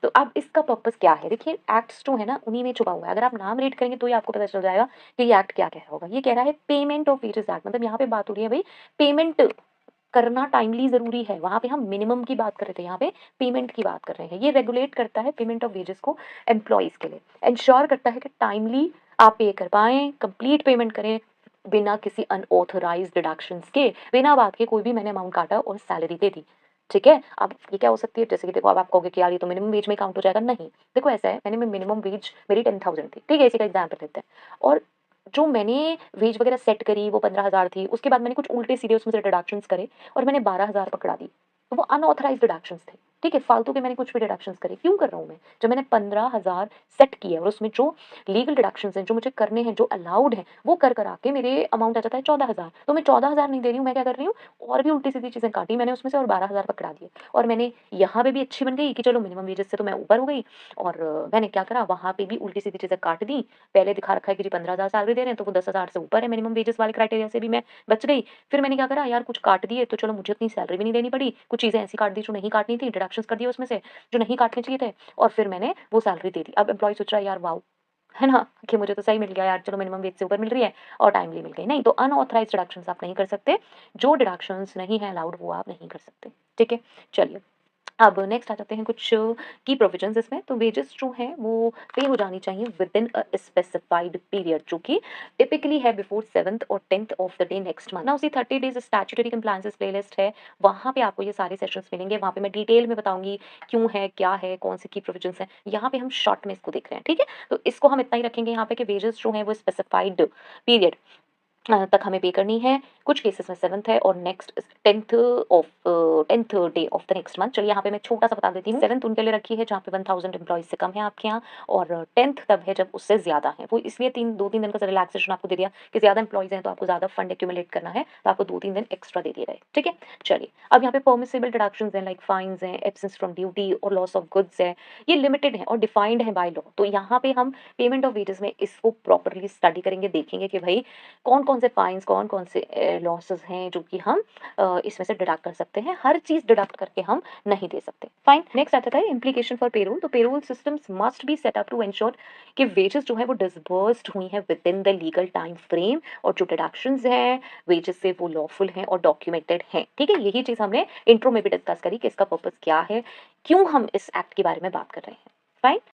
तो अब इसका पर्पस क्या है? देखिए एक्ट्स जो है ना उन्हीं में छुपा हुआ है। अगर आप नाम रीड करेंगे तो ही आपको पता चल जाएगा कि ये एक्ट क्या कह रहा होगा। ये कह रहा है पेमेंट ऑफ वेजेस एक्ट, मतलब यहाँ पे बात हो रही है भाई पेमेंट करना टाइमली ज़रूरी है। वहाँ पे हम मिनिमम की बात कर रहे थे, यहाँ पे पेमेंट की बात कर रहे हैं। ये रेगुलेट करता है पेमेंट ऑफ वेजेस को एम्प्लॉइज़ के लिए, इंश्योर करता है कि टाइमली आप पे कर पाएँ, कंप्लीट पेमेंट करें बिना किसी अनऑथराइज्ड डिडक्शंस के, बिना बात के कोई भी मैंने अमाउंट काटा और सैलरी दे दी। ठीक है? अब ये क्या हो सकती है, जैसे कि देखो अब आप कहोगे कि यार ये तो मिनिमम वेज में काउंट हो जाएगा, नहीं। देखो ऐसा है, मैंने मिनिमम वेज मेरी 10,000 थी, ठीक है? इसी का एग्जांपल लेते हैं और जो मैंने वेज वगैरह सेट करी वो 15,000 थी, उसके बाद मैंने कुछ उल्टे-सीधे उसमें से डिडक्शंस करे और मैंने 12,000 पकड़ा दी। तो वो अनऑथराइज्ड डिडक्शंस थे, ठीक है? फालतू के मैंने कुछ भी डिडक्शंस करे, क्यों कर रहा हूँ मैं? जब मैंने 15,000 सेट किए और उसमें जो लीगल डिडक्शंस हैं, जो मुझे करने हैं, जो अलाउड हैं, वो कर करा के मेरे अमाउंट आ जाता है 14,000। तो मैं 14,000 नहीं दे रही हूँ, मैं क्या कर रही हूँ और भी उल्टी-सीधी चीज़ें काटी मैंने उसमें से और 12,000 पकड़ा दिए। और मैंने यहाँ पे भी अच्छी बन गई कि चलो मिनिमम वेजेस से तो मैं ऊपर हो गई और मैंने क्या करा वहाँ पे भी उल्टी-सीधी चीज़ें काट दी। पहले दिखा रखा है कि जी 15,000 सैलरी दे रहे हैं, तो वो 10,000 से ऊपर है मिनिमम वेजेस वाले क्राइटेरिया से भी मैं बच गई। फिर मैंने क्या करा यार कुछ काट दिए तो चलो मुझे उतनी सैलरी भी नहीं देनी पड़ी, कुछ चीज़ें ऐसी काट दी जो नहीं काटनी थी, डिडक्शंस कर दिए उसमें से, जो नहीं काटने चाहिए थे और फिर मैंने वो सैलरी दे दी। अब एम्प्लॉयी सोच रहा है यार वाओ! है ना? कि मुझे तो सही मिल गया यार, चलो मिनिमम वेज से ऊपर मिल रही है और टाइमली मिल गई। नहीं, तो अनऑथराइज्ड डिडक्शंस आप नहीं कर सकते, जो डिडक्शंस नहीं है अलाउड वो आप नहीं कर सकते। ठीक है? चलिए। अब नेक्स्ट आ जाते हैं कुछ की प्रोविजंस इसमें। तो वेजेस जो हैं वो पे हो जानी चाहिए विदिन अ स्पेसिफाइड पीरियड, जो कि टिपिकली है बिफोर 7th और 10th of the day next month. ना उसी 30 डेज स्टैट्यूटरी कंप्लायंसेस प्लेलिस्ट है, वहाँ पे आपको ये सारे सेशंस मिलेंगे। वहाँ पे मैं डिटेल में बताऊंगी क्यों है, क्या है, कौन से की प्रोविजंस हैं। यहाँ पे हम शॉर्ट में इसको देख रहे हैं, ठीक है? तो इसको हम इतना ही रखेंगे यहाँ पे कि वेजेस जो हैं वो स्पेसिफाइड पीरियड तक हमें पे करनी है। कुछ केसेस में 7th है और next 10th of 10th day of the next month. चलिए यहाँ पे मैं छोटा-सा बता देती हूँ। 7th उनके लिए रखी है जहाँ पे 1000 एम्प्लॉइज़ से कम है आपके यहाँ और 10th तब है जब उससे ज़्यादा है। वो इसलिए 2-3 दिन का रिलैक्सेशन आपको दे दिया कि ज़्यादा एम्प्लॉइज़ हैं तो आपको ज़्यादा फंड एक्यूमुलेट करना है, तो आपको 2-3 दिन एक्स्ट्रा दे दिए गए। ठीक है? चलिए, अब यहाँ पे परमिसिबल डिडक्शंस हैं लाइक फाइन्स हैं, एब्सेंस फ्रॉम ड्यूटी और लॉस ऑफ गुड्स है। ये लिमिटेड है और डिफाइंड है बाय लॉ। तो यहाँ पे हम पेमेंट ऑफ वेजेस में इसको प्रॉपर्ली स्टडी करेंगे, देखेंगे कि भई कौन-कौन से फाइन्स, कौन-कौन से लॉसेस हैं जो कि हम इसमें से डिडक्ट कर सकते हैं। हर चीज़ डिडक्ट करके हम नहीं दे सकते। फाइन। नेक्स्ट आता है इम्प्लीकेशन फॉर पेरोल। तो payroll systems must be set up to ensure कि वेजेस जो है वो डिसबर्स्ड हुई हैं within the legal time frame और जो डिडक्शंस हैं वेजेस से वो लॉफुल हैं और डॉक्यूमेंटेड हैं। ठीक है? यही चीज़ हमने इंट्रो में भी डिस्कस करी कि इसका पर्पस क्या है, क्यों हम इस एक्ट के बारे में बात कर रहे हैं। फाइन।